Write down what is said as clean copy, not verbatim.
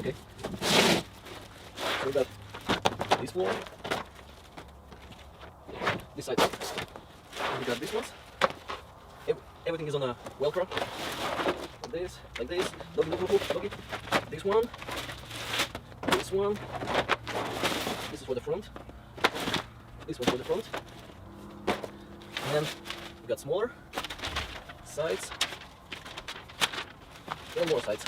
Okay. So we got this one, this side up. We got this one. Everything is on a Velcro. Like this. Look. This one. This one. This is for the front. This one for the front. And we got smaller sides. And more sides.